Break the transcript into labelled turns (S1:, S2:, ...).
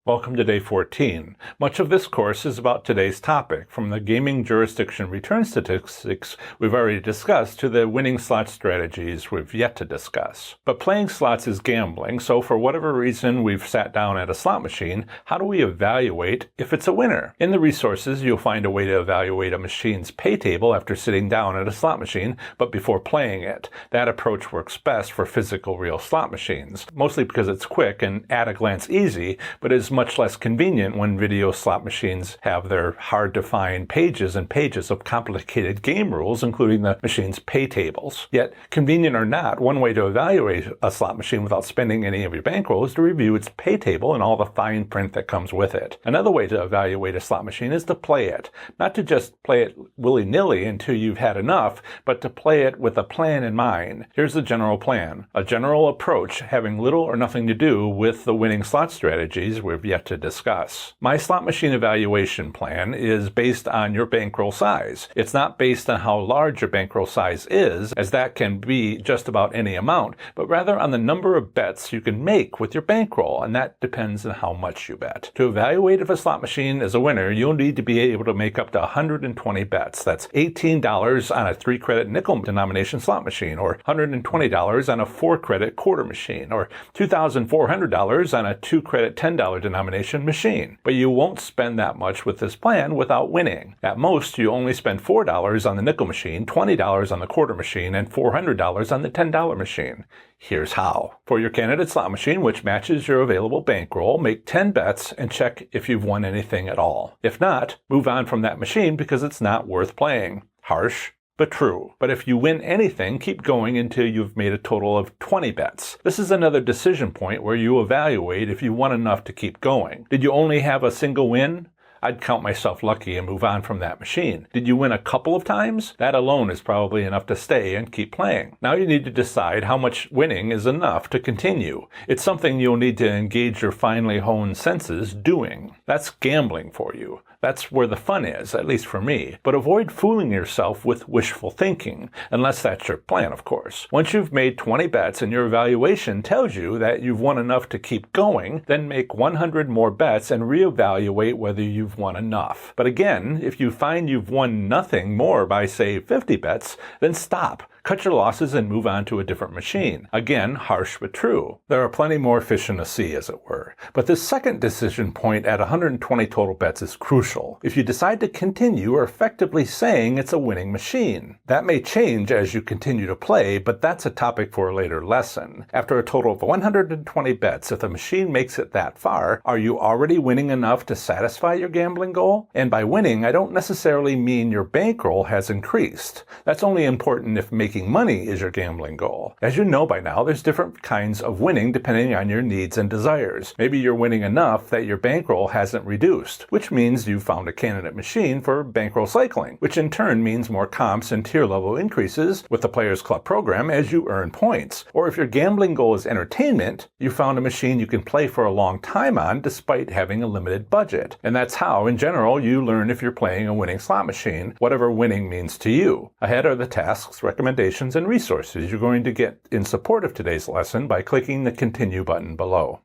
S1: Welcome to day 14. Much of this course is about today's topic, from the gaming jurisdiction return statistics we've already discussed to the winning slot strategies we've yet to discuss. But playing slots is gambling, so for whatever reason we've sat down at a slot machine, how do we evaluate if it's a winner? In the resources, you'll find a way to evaluate a machine's pay table after sitting down at a slot machine, but before playing it. That approach works best for physical real slot machines, mostly because it's quick and at a glance easy, but is much less convenient when video slot machines have their hard-to-find pages and pages of complicated game rules, including the machine's pay tables. Yet, convenient or not, one way to evaluate a slot machine without spending any of your bankroll is to review its pay table and all the fine print that comes with it. Another way to evaluate a slot machine is to play it. Not to just play it willy-nilly until you've had enough, but to play it with a plan in mind. Here's the general plan. A general approach having little or nothing to do with the winning slot strategies we've yet to discuss. My slot machine evaluation plan is based on your bankroll size. It's not based on how large your bankroll size is, as that can be just about any amount, but rather on the number of bets you can make with your bankroll, and that depends on how much you bet. To evaluate if a slot machine is a winner, you'll need to be able to make up to 120 bets. That's $18 on a 3-credit nickel denomination slot machine, or $120 on a 4-credit quarter machine, or $2,400 on a 2-credit $10 denomination machine. But you won't spend that much with this plan without winning. At most, you only spend $4 on the nickel machine, $20 on the quarter machine, and $400 on the $10 machine. Here's how. For your candidate slot machine, which matches your available bankroll, make 10 bets and check if you've won anything at all. If not, move on from that machine because it's not worth playing. Harsh, but true. But if you win anything, keep going until you've made a total of 20 bets. This is another decision point where you evaluate if you won enough to keep going. Did you only have a single win? I'd count myself lucky and move on from that machine. Did you win a couple of times? That alone is probably enough to stay and keep playing. Now you need to decide how much winning is enough to continue. It's something you'll need to engage your finely honed senses doing. That's gambling for you. That's where the fun is, at least for me. But avoid fooling yourself with wishful thinking, unless that's your plan, of course. Once you've made 20 bets and your evaluation tells you that you've won enough to keep going, then make 100 more bets and reevaluate whether you've won enough. But again, if you find you've won nothing more by, say, 50 bets, then stop. Cut your losses and move on to a different machine. Again, harsh but true. There are plenty more fish in the sea, as it were. But this second decision point at 120 total bets is crucial. If you decide to continue, you're effectively saying it's a winning machine. That may change as you continue to play, but that's a topic for a later lesson. After a total of 120 bets, if the machine makes it that far, are you already winning enough to satisfy your gambling goal? And by winning, I don't necessarily mean your bankroll has increased. That's only important if making money is your gambling goal. As you know by now, there's different kinds of winning depending on your needs and desires. Maybe you're winning enough that your bankroll hasn't reduced, which means you found a candidate machine for bankroll cycling, which in turn means more comps and tier level increases with the Players Club program as you earn points. Or if your gambling goal is entertainment, you found a machine you can play for a long time on despite having a limited budget. And that's how, in general, you learn if you're playing a winning slot machine, whatever winning means to you. Ahead are the tasks, recommendations, and resources you're going to get in support of today's lesson by clicking the Continue button below.